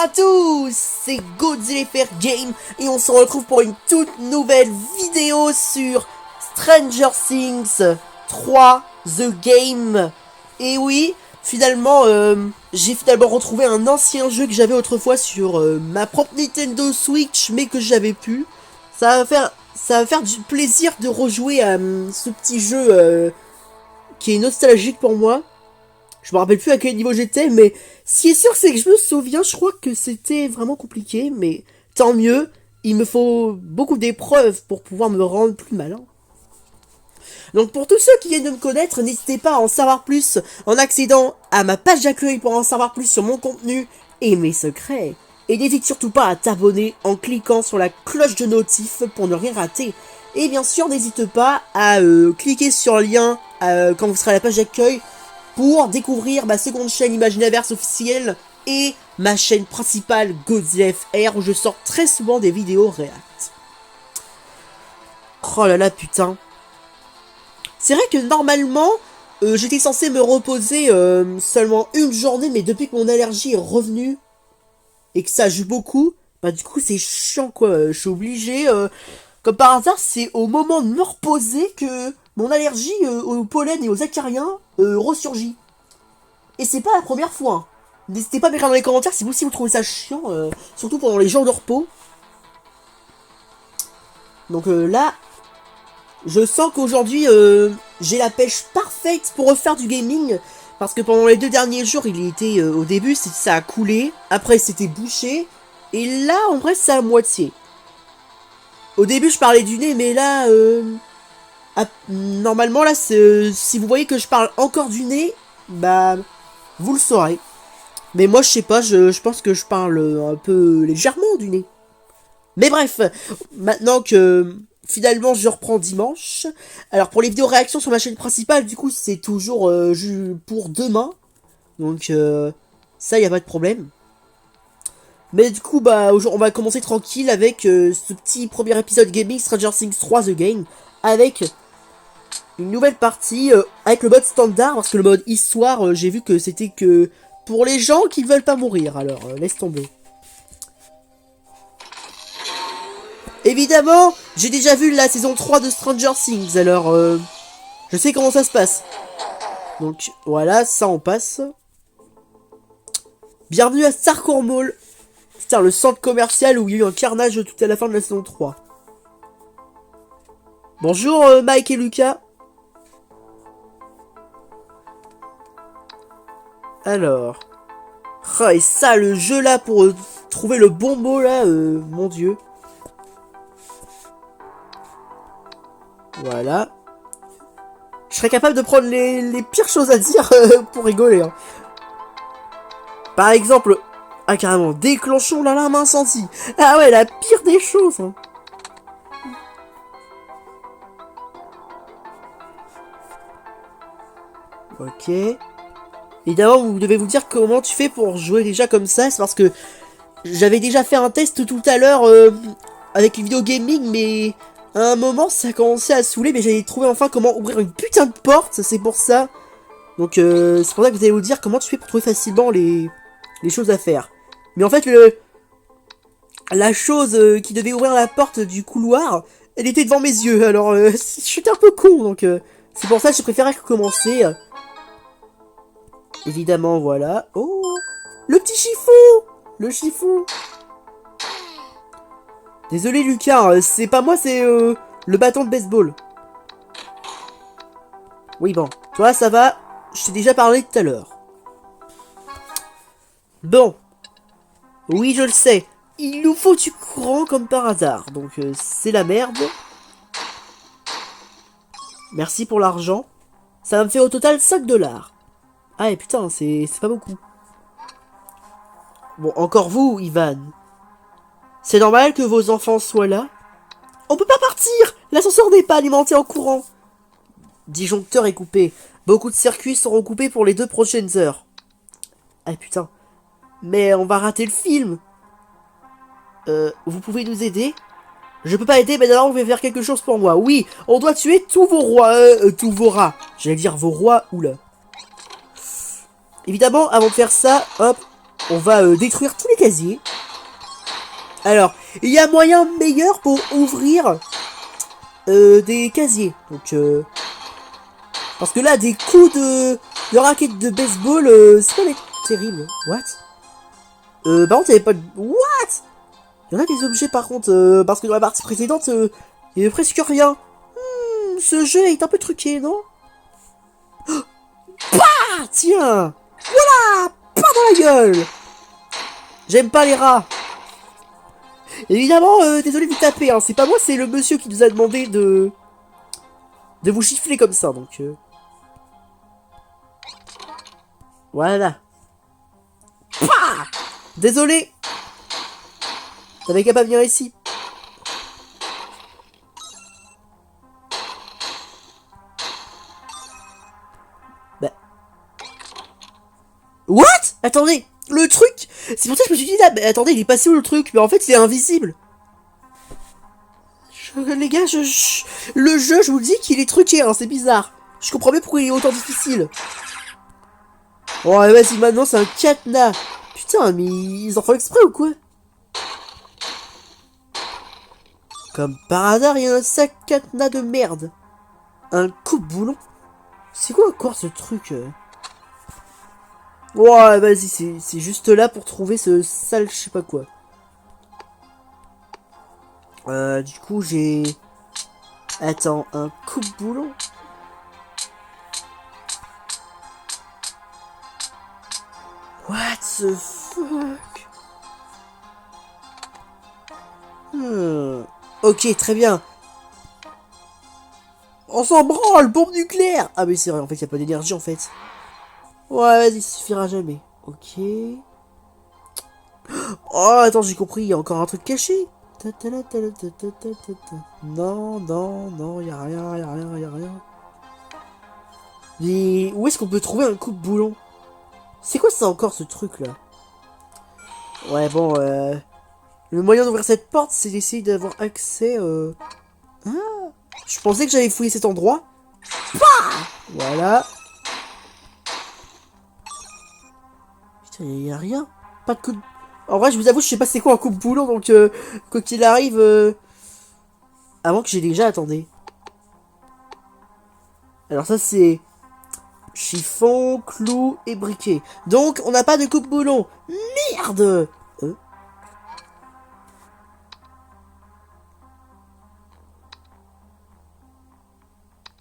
à tous, c'est GodzillaFR Game et on se retrouve pour une toute nouvelle vidéo sur Stranger Things 3 The Game. Et oui, finalement, j'ai finalement retrouvé un ancien jeu que j'avais autrefois sur ma propre Nintendo Switch, mais que j'avais pu. Ça va faire du plaisir de rejouer à ce petit jeu qui est nostalgique pour moi. Je me rappelle plus à quel niveau j'étais, mais ce qui est sûr, c'est que je me souviens, je crois que c'était vraiment compliqué, mais tant mieux, il me faut beaucoup d'épreuves pour pouvoir me rendre plus malin. Donc pour tous ceux qui viennent de me connaître, n'hésitez pas à en savoir plus en accédant à ma page d'accueil pour en savoir plus sur mon contenu et mes secrets. Et n'hésite surtout pas à t'abonner en cliquant sur la cloche de notif pour ne rien rater. Et bien sûr, n'hésite pas à cliquer sur le lien quand vous serez à la page d'accueil pour découvrir ma seconde chaîne Imaginaverse officielle et ma chaîne principale GodzillaFR où je sors très souvent des vidéos react. Oh là là putain. C'est vrai que normalement j'étais censé me reposer seulement une journée, mais depuis que mon allergie est revenue et que ça joue beaucoup, bah du coup c'est chiant quoi, je suis obligé, comme par hasard c'est au moment de me reposer que mon allergie au pollen et aux acariens ressurgit. Et c'est pas la première fois. Hein. N'hésitez pas à m'écrire dans les commentaires si vous aussi vous trouvez ça chiant, surtout pendant les jours de repos. Donc là, je sens qu'aujourd'hui j'ai la pêche parfaite pour refaire du gaming. Parce que pendant les 2 derniers jours, il était au début, ça a coulé. Après, c'était bouché. Et là, en vrai, c'est à moitié. Au début, je parlais du nez, mais là... normalement, là, si vous voyez que je parle encore du nez, bah, vous le saurez. Mais moi, je sais pas, je pense que je parle un peu légèrement du nez. Mais bref, maintenant que finalement je reprends dimanche. Alors pour les vidéos réactions sur ma chaîne principale, du coup, c'est toujours pour demain. Donc ça, y a pas de problème. Mais du coup, bah, on va commencer tranquille avec ce petit premier épisode gaming Stranger Things 3 The Game. Avec une nouvelle partie avec le mode standard, parce que le mode histoire, j'ai vu que c'était que pour les gens qui veulent pas mourir, alors laisse tomber. Évidemment, j'ai déjà vu la saison 3 de Stranger Things, alors je sais comment ça se passe. Donc voilà, ça on passe. Bienvenue à Starcourt Mall. C'est le centre commercial où il y a eu un carnage tout à la fin de la saison 3. Bonjour Mike et Lucas. Alors. Oh, et ça, le jeu là pour trouver le bon mot là, mon dieu. Voilà. Je serais capable de prendre les pires choses à dire pour rigoler. Hein. Par exemple, ah carrément, déclenchons la lame incendie. Ah ouais, la pire des choses. Hein. Ok. Évidemment, vous devez vous dire comment tu fais pour jouer déjà comme ça. C'est parce que j'avais déjà fait un test tout à l'heure avec les vidéos gaming, mais à un moment ça a commencé à saouler. Mais j'avais trouvé enfin comment ouvrir une putain de porte, c'est pour ça. Donc c'est pour ça que vous allez vous dire comment tu fais pour trouver facilement les choses à faire. Mais en fait, la chose qui devait ouvrir la porte du couloir, elle était devant mes yeux. Alors j'étais un peu con, donc c'est pour ça que je préférais recommencer. Évidemment, voilà. Oh, le petit chiffon. Le chiffon. Désolé Lucas, c'est pas moi, c'est le bâton de baseball. Oui bon, toi ça va, je t'ai déjà parlé tout à l'heure. Bon. Oui je le sais, il nous faut du courant comme par hasard, donc c'est la merde. Merci pour l'argent. Ça me fait au total 5 $. Ah et putain, c'est pas beaucoup. Bon, encore vous, Ivan. C'est normal que vos enfants soient là. On peut pas partir. L'ascenseur n'est pas alimenté en courant. Disjoncteur est coupé. Beaucoup de circuits seront coupés pour les 2 prochaines heures. Ah putain. Mais on va rater le film. Vous pouvez nous aider? Je peux pas aider, mais d'abord on va faire quelque chose pour moi. Oui, on doit tuer tous vos rois. Tous vos rats. J'allais dire vos rois, oula. Évidemment, avant de faire ça, hop. On va détruire tous les casiers. Alors, il y a moyen meilleur pour ouvrir des casiers. Donc, parce que là, des coups de raquette de baseball, c'est pas terrible. What? Par contre, il n'y avait pas de... What? Il y en a des objets, par contre, parce que dans la partie précédente, il y avait presque rien. Ce jeu est un peu truqué, non? Ah, tiens! Voilà! Pas dans la gueule! J'aime pas les rats. Évidemment, désolé de vous taper, hein. C'est pas moi, c'est le monsieur qui nous a demandé de vous gifler comme ça, donc... Voilà. Pouah, désolé. T'avais qu'à pas venir ici. Bah... What? Attendez, le truc. C'est pour ça que je me suis dit là, mais attendez, il est passé où le truc? Mais en fait, il est invisible. Les gars, le jeu, je vous le dis qu'il est truqué, hein, c'est bizarre. Je comprends bien pourquoi il est autant difficile. Oh, vas-y, maintenant c'est un cadenas. Putain, mais ils en font exprès ou quoi? Comme par hasard, il y a un sac cadenas de merde. Un coupe-boulon. C'est quoi encore ce truc? Ouais, vas-y, c'est juste là pour trouver ce sale je sais pas quoi. Du coup, j'ai... Attends, un coupe-boulon? What the fuck? Ok, très bien. On s'en branle, bombe nucléaire! Ah mais c'est vrai, en fait, y a pas d'énergie, en fait. Ouais, vas-y, ça suffira jamais. Ok. Oh, attends, j'ai compris, il y a encore un truc caché. Non, non, non, y a rien, y a rien, y a rien. Mais où est-ce qu'on peut trouver un coupe-boulon? C'est quoi ça encore, ce truc-là? Ouais, bon, le moyen d'ouvrir cette porte, c'est d'essayer d'avoir accès, Ah, je pensais que j'allais fouiller cet endroit. Pah, voilà. Putain, y a rien. Pas de coup de... En vrai, je vous avoue, je sais pas c'est quoi un coupe-boulon, donc quoi qu'il arrive... Avant que j'ai déjà... Attendez. Alors ça, c'est... Chiffon, clou et briquet. Donc, on n'a pas de coupe-boulon. Merde.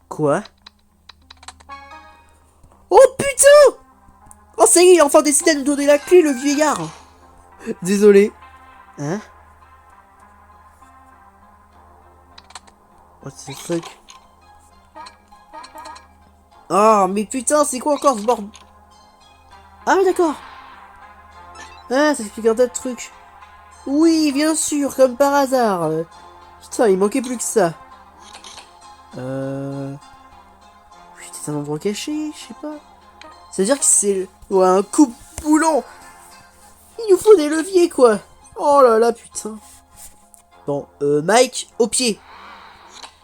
Quoi? Oh putain! Oh ça y est, il a enfin décidé de nous donner la clé, le vieillard. Désolé. Hein? What the fuck? Oh mais putain, c'est quoi encore ce bordel? Ah oui d'accord. Ah, ça explique un tas de trucs. Oui, bien sûr, comme par hasard. Putain, il manquait plus que ça. Oui, c'est un endroit caché, je sais pas. C'est-à-dire que c'est... Ouais, un coupe-boulon. Il nous faut des leviers, quoi. Oh là là, putain. Bon, Mike, au pied.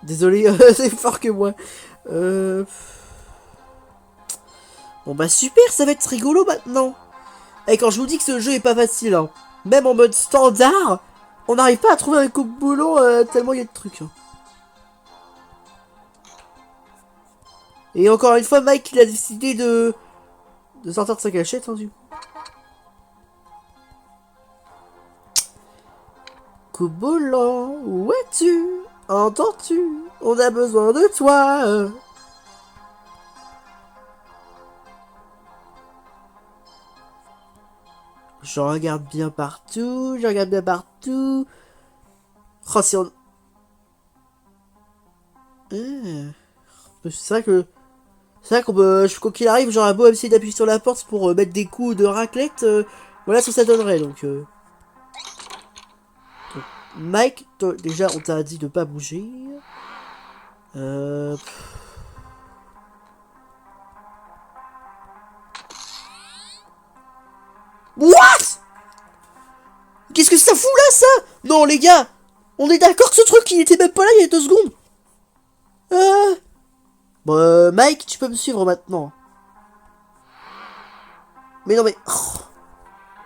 Désolé, c'est fort que moi. Bon bah super, ça va être rigolo maintenant. Et quand je vous dis que ce jeu est pas facile, hein. Même en mode standard, on n'arrive pas à trouver un coupe-boulon tellement il y a de trucs. Hein. Et encore une fois, Mike, il a décidé de sortir de sa cachette, hein, du coup. Coupe-boulon, où es-tu? Entends-tu? On a besoin de toi. Je regarde bien partout, je regarde bien partout. Oh, si on... C'est vrai que... C'est vrai qu'on peut... Quoi qu'il arrive, j'aurais beau essayer d'appuyer sur la porte pour mettre des coups de raclette. Voilà ce que ça donnerait, donc... Mike, déjà, on t'a dit de pas bouger. What? Qu'est-ce que ça fout là, ça? Non, les gars, on est d'accord que ce truc, il était même pas là il y a 2 secondes. Bon, Mike, tu peux me suivre maintenant. Mais non, mais... Oh.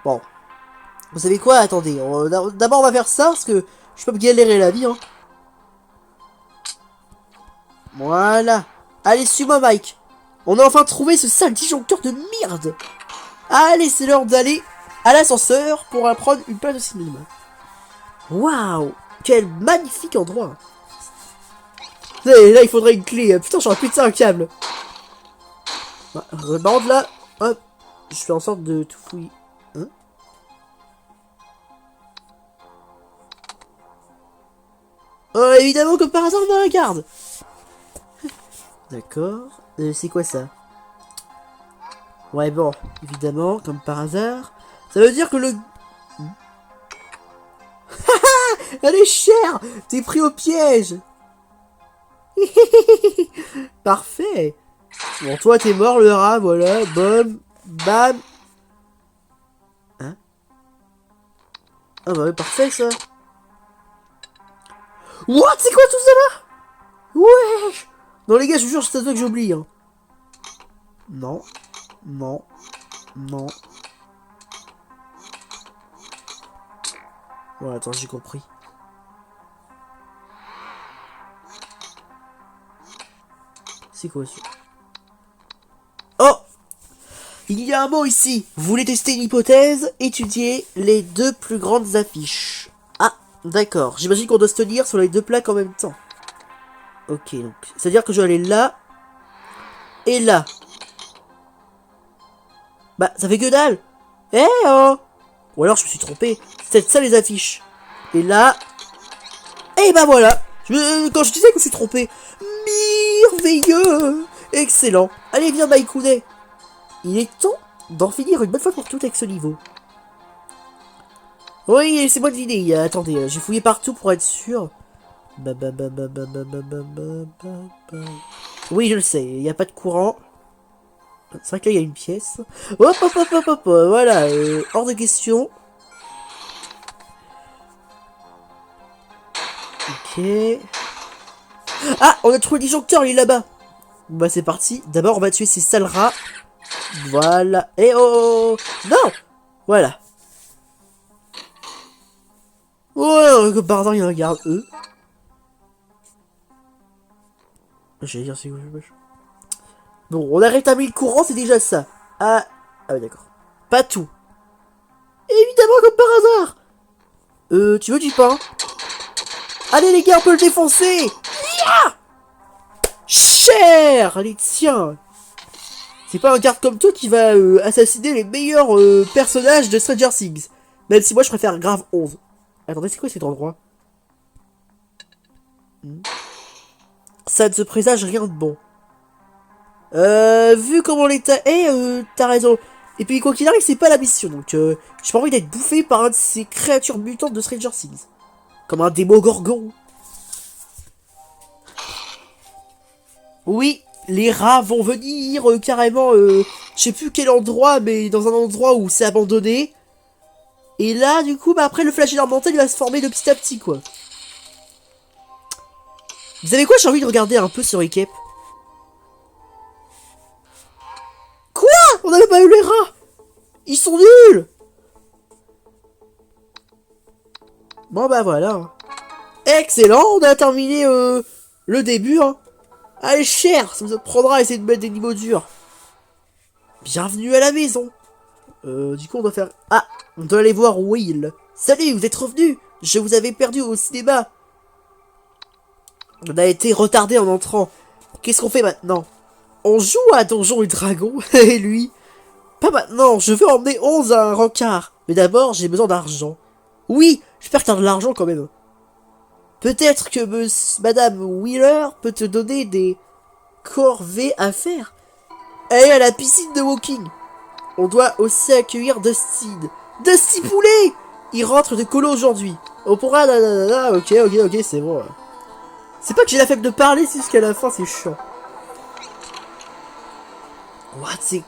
Bon. Vous savez quoi? Attendez. D'abord, on va faire ça, parce que je peux me galérer la vie, hein. Voilà. Allez, suis-moi, Mike. On a enfin trouvé ce sale disjoncteur de merde. Allez, c'est l'heure d'aller à l'ascenseur pour prendre une place de cinéma. Waouh. Quel magnifique endroit. Et là, il faudrait une clé. Putain, j'aurais plus de ça, un câble. Rebande là. Hop. Je fais en sorte de tout fouiller. Hein? Oh, évidemment, comme par hasard, on a un garde. D'accord. C'est quoi ça? Ouais, bon. Évidemment, comme par hasard. Ça veut dire que le... Elle est chère. T'es pris au piège. Parfait. Bon, toi, t'es mort, le rat, voilà. Bam. Bam. Hein? Ah bah ouais, parfait, ça. What? C'est quoi tout ça, là? Ouais. Non, les gars, je vous jure, c'est ça que j'oublie, hein. Non. Non. Non. Ouais, attends, j'ai compris. C'est quoi ça? Oh! Il y a un mot ici. Vous voulez tester une hypothèse? Étudier les deux plus grandes affiches. Ah, d'accord. J'imagine qu'on doit se tenir sur les deux plaques en même temps. Ok, donc, c'est-à-dire que je dois aller là et là. Bah, ça fait que dalle. Eh oh! Ou alors je me suis trompé. C'est ça les affiches. Et là... Et bah voilà. Quand je disais que je me suis trompé. Merveilleux. Excellent. Allez, viens, Maïkounet. Il est temps d'en finir une bonne fois pour toutes avec ce niveau. Oui, laissez-moi deviner. Attendez, j'ai fouillé partout pour être sûr. Oui, je le sais. Il n'y a pas de courant. C'est vrai que là, il y a une pièce. Hop, hop, hop, hop, hop. Voilà. Hors de question. Ok. Ah, on a trouvé le disjoncteur, il est là-bas. Bah, c'est parti. D'abord, on va tuer ces sales rats. Voilà. Et oh, non. Voilà. Oh, pardon, il y a un garde. J'allais dire, c'est quoi, bon, on a rétabli le courant, c'est déjà ça. Ah, oui, d'accord. Pas tout. Évidemment, comme par hasard. Tu veux du pain? Allez, les gars, on peut le défoncer. Yeah, cher. Allez, tiens. C'est pas un garde comme toi qui va assassiner les meilleurs personnages de Stranger Things. Même si moi, je préfère grave 11. Attendez, c'est quoi cet endroit? Ça ne se présage rien de bon. Vu comment l'état est, t'as raison. Et puis, quoi qu'il arrive, c'est pas la mission, donc j'ai pas envie d'être bouffé par un de ces créatures mutantes de Stranger Things. Comme un démogorgon. Oui, les rats vont venir carrément, je sais plus quel endroit, mais dans un endroit où c'est abandonné. Et là, du coup, bah après, le flagelleur mental, il va se former de petit à petit, quoi. Vous savez quoi? J'ai envie de regarder un peu sur Recap. Quoi? On n'avait pas eu les rats! Ils sont nuls! Bon bah voilà. Excellent, on a terminé le début. Hein. Allez cher, ça vous prendra à essayer de mettre des niveaux durs. Bienvenue à la maison. Du coup on doit faire... Ah, on doit aller voir Will. Salut, vous êtes revenu. Je vous avais perdu au cinéma. On a été retardé en entrant. Qu'est-ce qu'on fait maintenant? On joue à Donjons et Dragons. Et lui? Pas maintenant, je veux emmener 11 à un rencard. Mais d'abord, j'ai besoin d'argent. Oui, j'espère que t'as de l'argent quand même. Peut-être que Madame Wheeler peut te donner des corvées à faire. Elle est à la piscine de Walking. On doit aussi accueillir Dustin. Dusty Poulet! Il rentre de colo aujourd'hui. On pourra... Ok, c'est bon. C'est pas que j'ai la flemme de parler, c'est jusqu'à la fin, c'est chiant. What, c'est...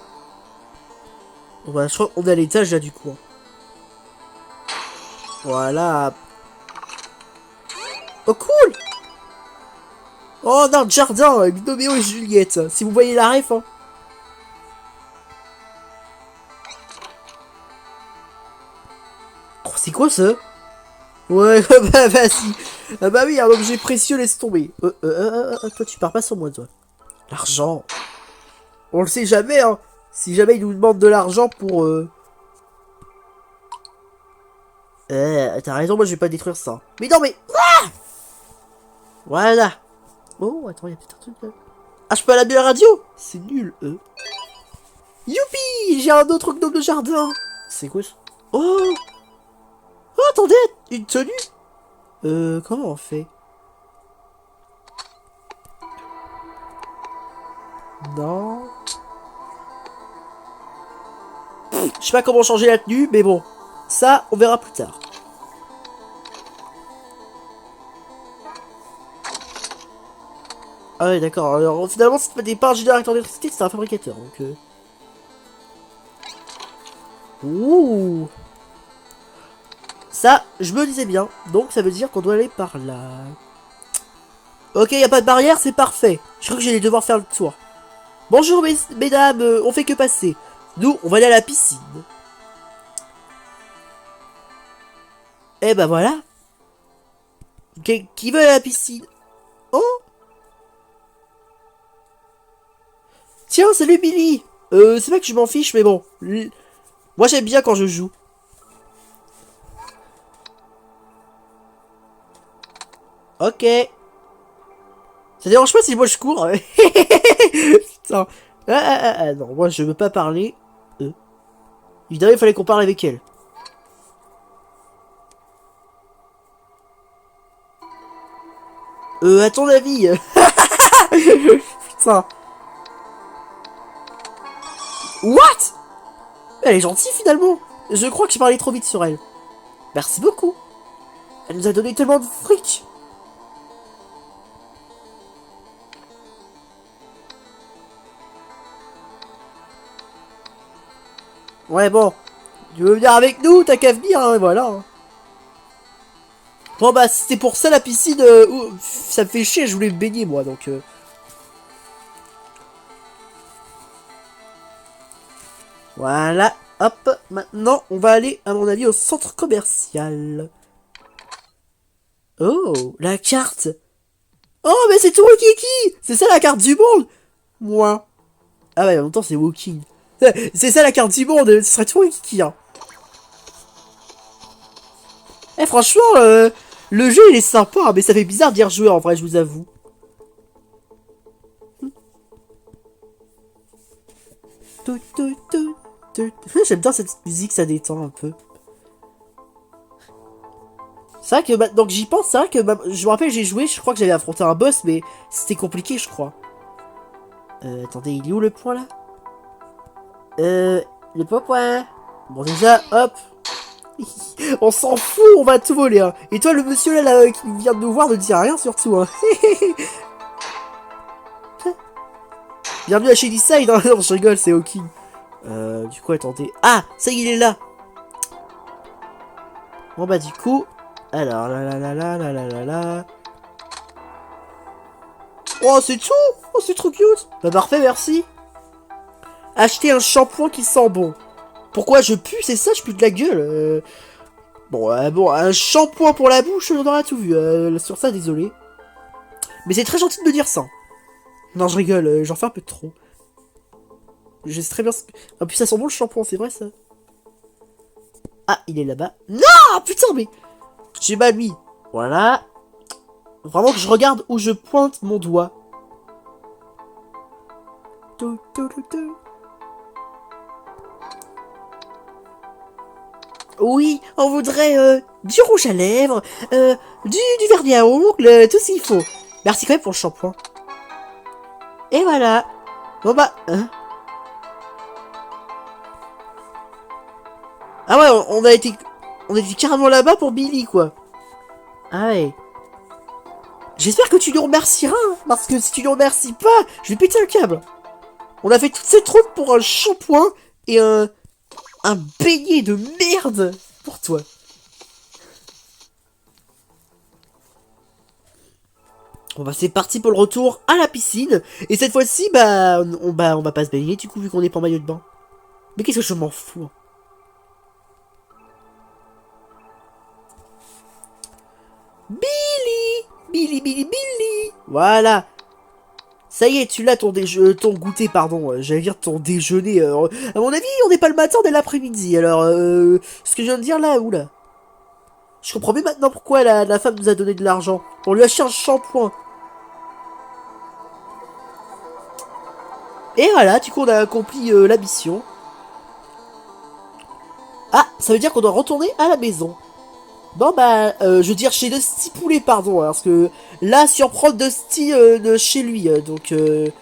Voilà, je crois qu'on est à l'étage là du coup. Voilà. Oh cool. Oh non, jardin, Gnoméo et Juliette. Si vous voyez la ref, hein. quoi ça? Ouais, bah vas-y. Ah bah oui, un objet précieux, laisse tomber. Toi tu pars pas sur moi, toi. L'argent. On le sait jamais, hein. Si jamais il nous demande de l'argent pour... t'as raison, moi je vais pas détruire ça. Mais non, mais... Ah, voilà. Oh, attends, il y a peut-être un truc là. Ah, je peux aller à la radio? C'est nul, Youpi! J'ai un autre gnome de jardin. C'est quoi ça? Oh! Oh, attendez! Une tenue? Comment on fait? Non. Je sais pas comment changer la tenue, mais bon. Ça, on verra plus tard. Ah ouais, d'accord. Alors, finalement, c'est pas un générateur d'électricité, c'est un fabricateur, donc... Ouh! Ça, je me disais bien. Donc, ça veut dire qu'on doit aller par là. Ok, y a pas de barrière, c'est parfait. Je crois que j'allais devoir faire le tour. Bonjour, mesdames, on fait que passer. Nous, on va aller à la piscine. Eh ben voilà. Qui veut aller à la piscine? Oh! Tiens, salut Billy. C'est vrai que je m'en fiche, mais bon. Moi, j'aime bien quand je joue. Ok. Ça dérange pas si moi je cours? Putain. Non, moi je veux pas parler. Évidemment, il fallait qu'on parle avec elle. À ton avis. Putain. What? Elle est gentille finalement. Je crois que j'ai parlé trop vite sur elle. Merci beaucoup. Elle nous a donné tellement de fric. Ouais, bon. Tu veux venir avec nous? T'as qu'à venir, hein, voilà. Bon, bah, c'était pour ça la piscine. Ça me fait chier, je voulais me baigner, moi, donc... Voilà. Hop. Maintenant, on va aller, à mon avis, au centre commercial. Oh, la carte. Oh, mais c'est tout Kiki. C'est ça la carte du monde. Moi. Ah ouais, en même temps, c'est Walking. C'est ça la carte du monde. Ce serait tout Kiki, hein. Eh, franchement, le jeu, il est sympa, mais ça fait bizarre d'y rejouer, en vrai, je vous avoue. J'aime bien cette musique, ça détend un peu. C'est vrai que maintenant que j'y pense, c'est vrai que je me rappelle, j'ai joué, je crois que j'avais affronté un boss, mais c'était compliqué, je crois. Attendez, il est où le point là? Le point. Bon, déjà, hop. On s'en fout, on va tout voler, hein. Et toi, le monsieur là, qui vient de nous voir, ne dit rien surtout, hein. Bienvenue à Shadyside, hein. Non, je rigole, c'est Hawking. Du coup, attendez. Ah, ça y est, il est là. Bon, bah, du coup. Alors, là. Oh, c'est tout. Oh, c'est trop cute. Bah, parfait, merci. Acheter un shampoing qui sent bon. Pourquoi je pue? C'est ça, je pue de la gueule. Bon, un shampoing pour la bouche, on aura tout vu. Sur ça, désolé. Mais c'est très gentil de me dire ça. Non, je rigole, j'en fais un peu trop. Je sais très bien ce que... Ah, puis ça sent bon le shampoing, c'est vrai ça. Ah, il est là-bas. Non, putain, mais... J'ai mal mis. Voilà. Vraiment que je regarde où je pointe mon doigt. Oui, on voudrait du rouge à lèvres, du vernis à ongles, tout ce qu'il faut. Merci quand même pour le shampoing. Et voilà. Bon bah... Hein. Ah ouais, on a été carrément là-bas pour Billy, quoi. Ah ouais. J'espère que tu nous remercieras, hein, parce que si tu nous remercies pas, je vais péter un câble. On a fait toute cette route pour un shampoing et un beignet de merde pour toi. Bon bah c'est parti pour le retour à la piscine. Et cette fois-ci, on va pas se baigner du coup vu qu'on est pas en maillot de bain. Mais qu'est-ce que je m'en fous. Billy! Billy, Billy, Billy! Voilà. Ça y est, tu l'as ton ton goûter, pardon. J'allais dire ton déjeuner. À mon avis, on n'est pas le matin, on est l'après-midi. Alors, ce que je viens de dire là, oula. Je comprends mieux maintenant pourquoi la femme nous a donné de l'argent. On lui a acheté un shampoing. Et voilà, du coup, on a accompli la mission. Ah, ça veut dire qu'on doit retourner à la maison. Bon bah, je veux dire chez Dusty Poulet, pardon, hein, parce que là, surprendre Dusty de chez lui, donc désolé.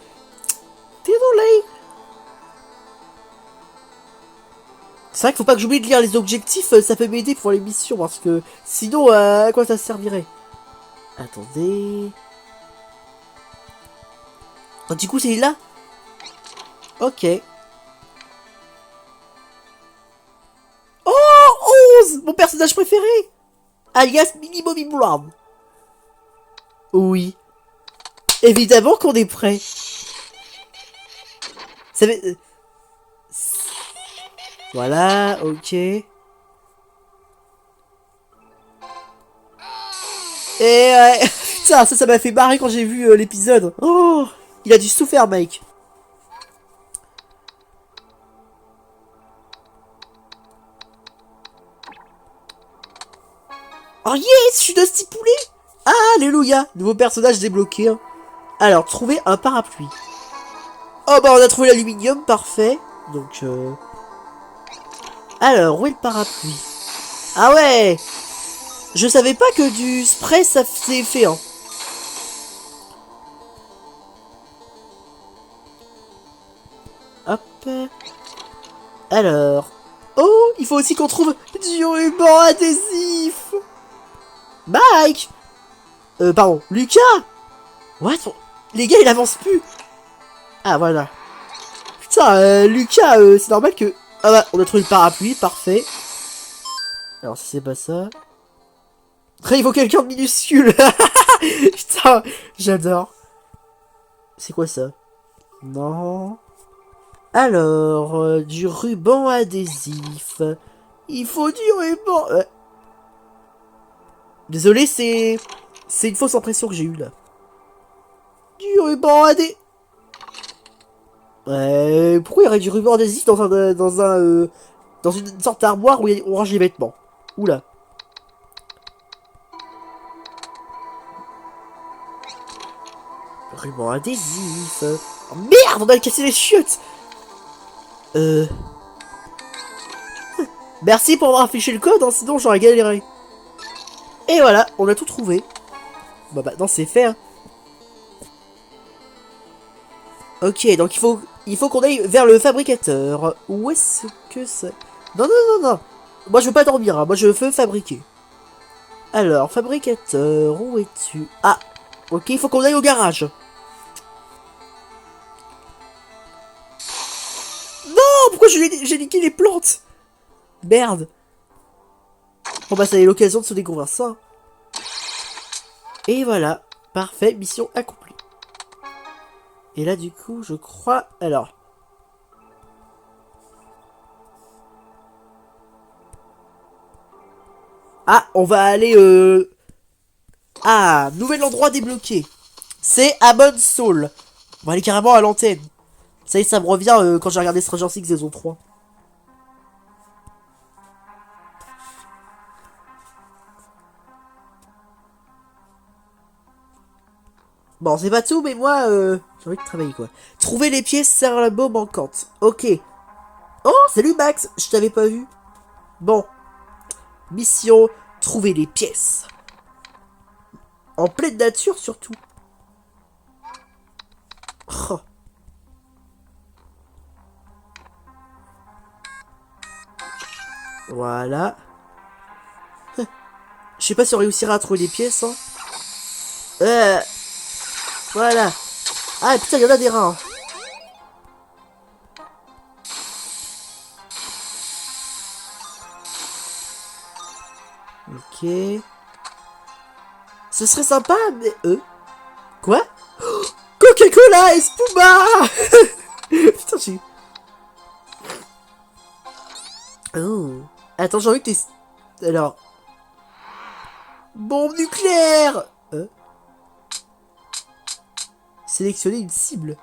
C'est vrai qu'il faut pas que j'oublie de lire les objectifs, ça peut m'aider pour les missions, parce que sinon, à quoi ça servirait? Attendez... Ah, du coup, c'est là. Ok. Oh, 11, mon personnage préféré, alias Mini Bobby Brown. Oui. Évidemment qu'on est prêt. Ça fait... Voilà, ok. Et putain, ça m'a fait marrer quand j'ai vu l'épisode. Oh, il a dû souffrir, Mike. Oh yes, je suis Dusty Poulet. Ah, alléluia, nouveau personnage débloqué. Hein. Alors, trouver un parapluie. Oh bah on a trouvé l'aluminium, parfait. Donc, alors, où est le parapluie? Ah ouais. Je savais pas que du spray ça faisait effet, hein. Hop. Alors. Oh, il faut aussi qu'on trouve du ruban adhésif. Mike. Pardon, Lucas. What? Les gars, il avance plus. Ah, voilà. Putain, Lucas, c'est normal que... Ah bah, on a trouvé le parapluie, parfait. Alors, si c'est pas ça... Après, il faut quelqu'un de minuscule. Putain, j'adore. C'est quoi ça? Non. Alors, du ruban adhésif. Il faut du ruban... Désolé, c'est... C'est une fausse impression que j'ai eue, là. Du ruban adhésif... pourquoi il y aurait du ruban adhésif dans une sorte d'armoire où on range les vêtements? Oula. Ruban adhésif. Oh merde, on a cassé les chiottes. Merci pour avoir affiché le code, hein, sinon j'aurais galéré. Et voilà, on a tout trouvé. Bah maintenant c'est fait. Hein. Ok, donc il faut qu'on aille vers le fabricateur. Où est-ce que c'est? Non, non, non, non. Moi je veux pas dormir, hein. Moi je veux fabriquer. Alors, fabricateur, où es-tu? Ah, ok, il faut qu'on aille au garage. Non, pourquoi j'ai niqué les plantes? Merde. Bon bah ça est l'occasion de se découvrir ça. Et voilà, parfait, mission accomplie. Et là du coup, je crois... Alors... Ah, on va aller... Ah, nouvel endroit débloqué. C'est Amon Soul. On va aller carrément à l'antenne. Ça y est, ça me revient quand j'ai regardé Stranger Things saison 3. Bon, c'est pas tout, mais moi, j'ai envie de travailler, quoi. Trouver les pièces cerveau manquantes. Ok. Oh, salut Max, je t'avais pas vu. Bon. Mission, trouver les pièces. En pleine nature, surtout. Oh. Voilà. Je sais pas si on réussira à trouver les pièces, hein. Voilà. Ah, putain, il y en a des rats. Hein. Ok. Ce serait sympa, mais... Quoi? Oh, Coca-Cola Espuma. Putain, j'ai... Oh. Attends, j'ai envie que t'es... Alors... Bombe nucléaire. Sélectionner une cible.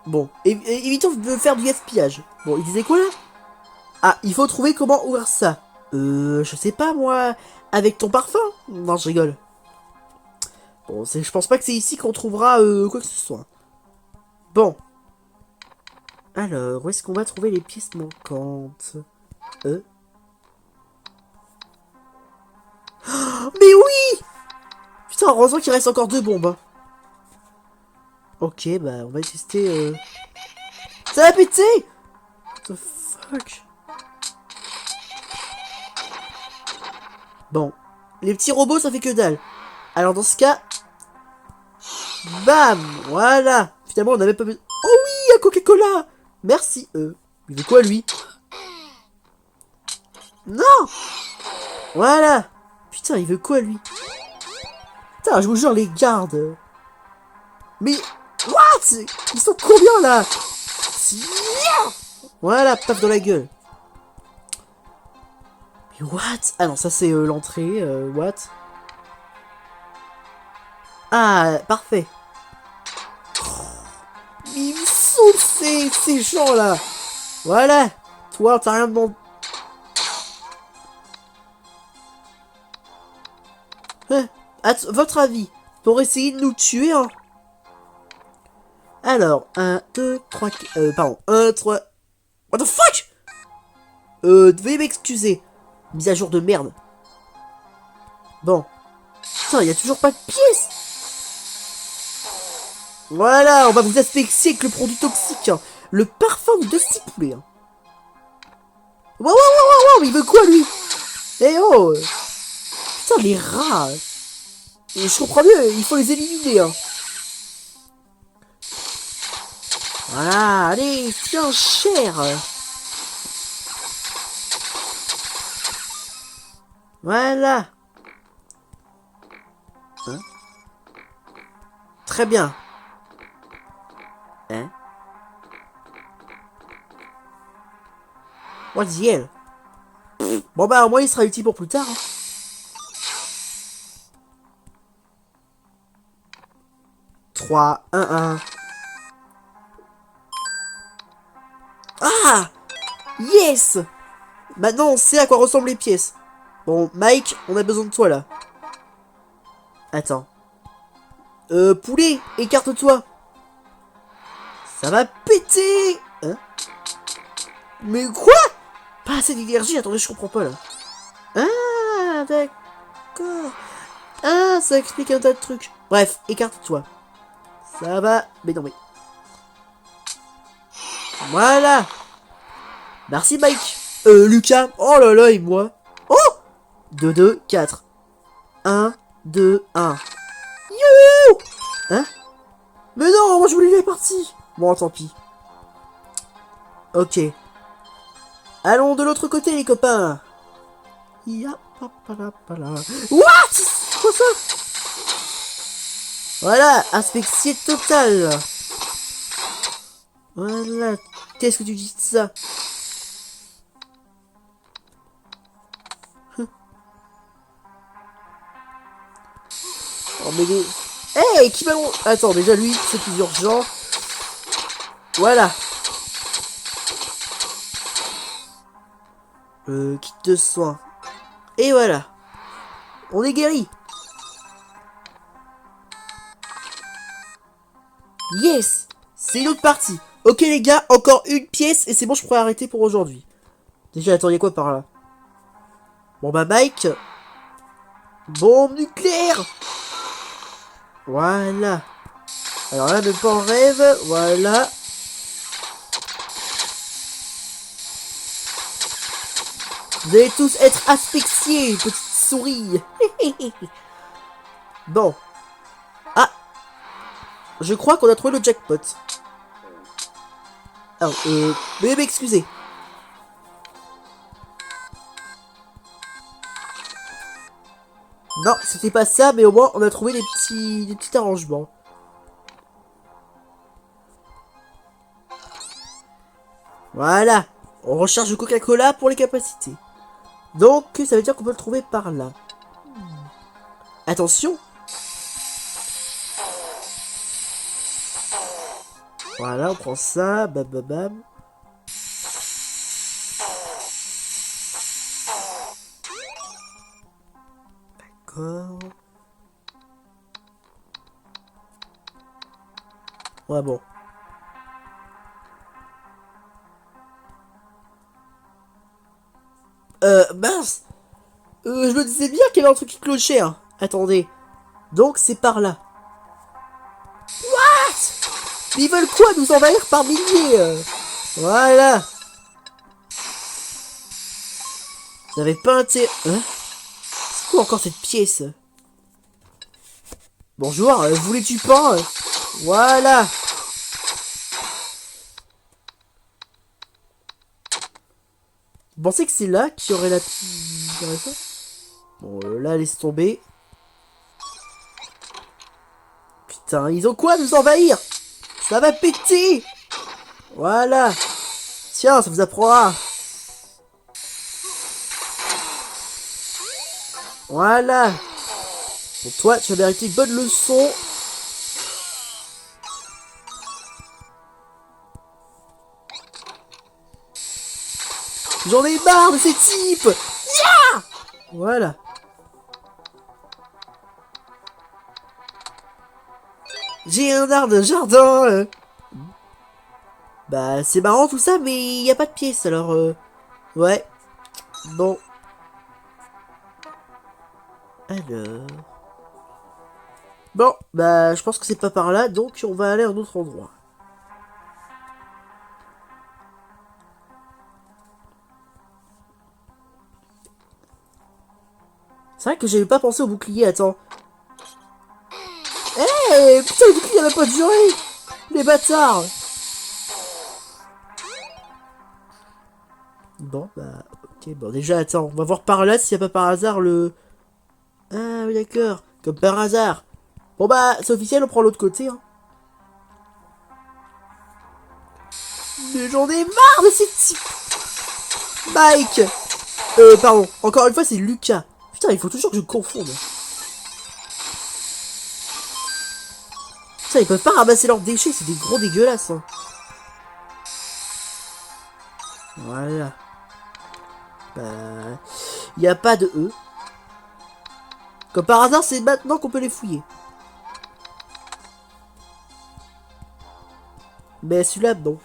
Bon, évitons de faire du gaspillage. Bon, il disait quoi là? Ah, il faut trouver comment ouvrir ça. Je sais pas moi. Avec ton parfum? Non, je rigole. Bon, je pense pas que c'est ici qu'on trouvera quoi que ce soit. Bon. Alors, où est-ce qu'on va trouver les pièces manquantes? Mais oui! Putain, heureusement qu'il reste encore 2 bombes. Hein. Ok, bah on va tester. Ça va péter! What the fuck? Bon. Les petits robots, ça fait que dalle. Alors dans ce cas... Bam! Voilà! Finalement, on n'avait pas besoin... Oh oui, un Coca-Cola! Merci, Il veut quoi, lui? Non! Voilà! Putain, il veut quoi, lui? Putain, je vous jure, les gardes... Mais... What? Ils sont combien, là? Voilà, paf dans la gueule. Mais what? Ah non, ça c'est l'entrée, what? Ah, parfait. Mais ils sont ces gens-là. Voilà. Toi, t'as rien demandé. Hein? Votre avis, pour essayer de nous tuer, hein? Alors, 1, 2, 3, pardon, 1, 3... What the fuck? Veuillez m'excuser. Mise à jour de merde. Bon. Putain, il y a toujours pas de pièces. Voilà, on va vous asphyxier avec le produit toxique. Hein. Le parfum de Dusty Poulet. Hein. Wow, mais il veut quoi, lui? Eh oh. Putain, les rats. Et je comprends mieux, il faut les éliminer. Hein. Voilà, allez, tiens, cher. Voilà. Hein? Très bien. Hein? What the hell? Bon bah au moins il sera utile pour plus tard. Hein. Trois, un. Ah! Yes! Maintenant on sait à quoi ressemblent les pièces. Bon, Mike, on a besoin de toi là. Attends. Poulet, écarte-toi. Ça va péter! Hein? Mais quoi? Pas assez d'énergie, attendez, je comprends pas là. Ah, d'accord. Ah, ça explique un tas de trucs. Bref, écarte-toi. Ça va. Mais non, mais. Voilà. Merci, Mike. Lucas. Oh là là, et moi. Oh 2, 2, 4. 1, 2, 1. Youhou! Hein? Mais non, moi je voulais les parties. Bon, tant pis. Ok. Allons de l'autre côté, les copains. What? C'est quoi ça? Voilà, asphyxié total. Voilà. Qu'est-ce que tu dis de ça? Oh mais les... Hey, qui ballon? Attends, déjà lui, c'est plus urgent. Voilà. Kit de soins. Et voilà. On est guéri. Yes. C'est une autre partie. Ok les gars, encore une pièce et c'est bon, je pourrais arrêter pour aujourd'hui. Déjà, attends, y'a quoi par là? Bon bah Mike. Bombe nucléaire. Voilà. Alors là, même pas en rêve. Voilà. Vous allez tous être asphyxiés, petite souris. Bon. Ah. Je crois qu'on a trouvé le jackpot. Alors, veuillez m'excuser. Non, c'était pas ça, mais au moins on a trouvé des petits arrangements. Voilà. On recharge le Coca-Cola pour les capacités. Donc, ça veut dire qu'on peut le trouver par là. Attention. Voilà, on prend ça. Bam, bam, bam. D'accord. Ouais, bon. Mince. Je me disais bien qu'il y avait un truc qui clochait, hein. Attendez. Donc, c'est par là. What? Ils veulent quoi? Nous envahir par milliers Voilà. Vous avez pas intérêt... Hein? C'est quoi encore cette pièce? Bonjour, voulais-tu pas Voilà. Vous pensez que c'est là qu'il y aurait la... Bon, là, laisse tomber. Putain, ils ont quoi à nous envahir? Ça va péter. Voilà. Tiens, ça vous apprendra. Voilà. Pour toi, tu as mérité une bonne leçon. J'en ai marre de ces types. Yeah. Voilà. J'ai un art de jardin. Bah, c'est marrant tout ça, mais il n'y a pas de pièce, alors... Ouais. Bon. Alors... Bon, bah, je pense que c'est pas par là, donc on va aller à un autre endroit. C'est vrai que j'avais pas pensé au bouclier, attends. Eh hey, putain, le bouclier avait pas duré. Les bâtards. Bon, bah, ok, bon, déjà, attends, on va voir par là s'il n'y a pas par hasard le... Ah, oui, d'accord, comme par hasard. Bon, bah, c'est officiel, on prend l'autre côté, hein. Mais j'en ai marre de ces types. Mike. Pardon, encore une fois, c'est Lucas. Putain, il faut toujours que je confonde. Putain, ils peuvent pas ramasser leurs déchets, c'est des gros dégueulasses, hein. Voilà. Bah... Il n'y a pas de E. Comme par hasard, c'est maintenant qu'on peut les fouiller. Mais celui-là, non.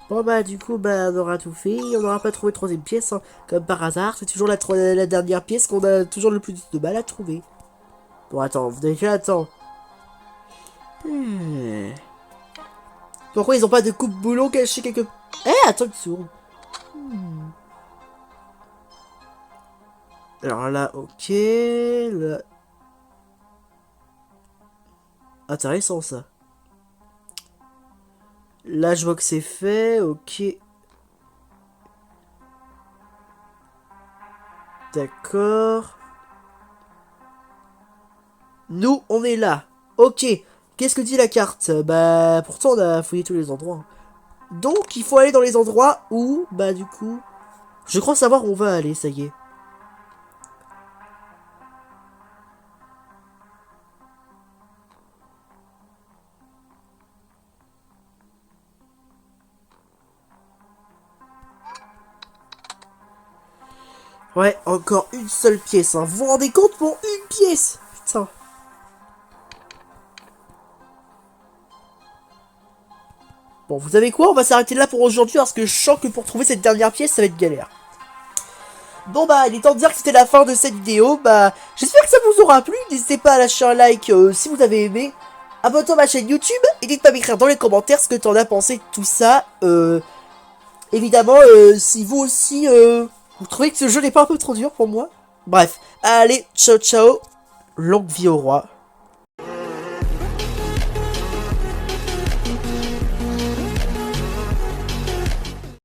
Bon bah du coup, bah on aura tout fait. On n'aura pas trouvé de troisième pièce, hein. Comme par hasard. C'est toujours la dernière pièce qu'on a toujours le plus de mal à trouver. Bon, attends, déjà, attends. Pourquoi ils ont pas de coupe-boulon caché quelque... Eh, attends une seconde. Alors là, ok. Là... Intéressant ça. Là, je vois que c'est fait. Ok. D'accord. Nous, on est là. Ok. Qu'est-ce que dit la carte? Bah, pourtant, on a fouillé tous les endroits. Donc, il faut aller dans les endroits où, bah, du coup... Je crois savoir où on va aller, ça y est. Ouais, encore une seule pièce, hein. Vous vous rendez compte pour une pièce? Putain. Bon, vous savez quoi? On va s'arrêter là pour aujourd'hui parce que je sens que pour trouver cette dernière pièce, ça va être galère. Bon bah, il est temps de dire que c'était la fin de cette vidéo. Bah, j'espère que ça vous aura plu. N'hésitez pas à lâcher un like si vous avez aimé. Abonnez-vous à ma chaîne YouTube. Et n'hésitez pas à m'écrire dans les commentaires ce que t'en as pensé de tout ça. Évidemment, si vous aussi, vous trouvez que ce jeu n'est pas un peu trop dur pour moi. Bref, allez, ciao ciao. Longue vie au roi.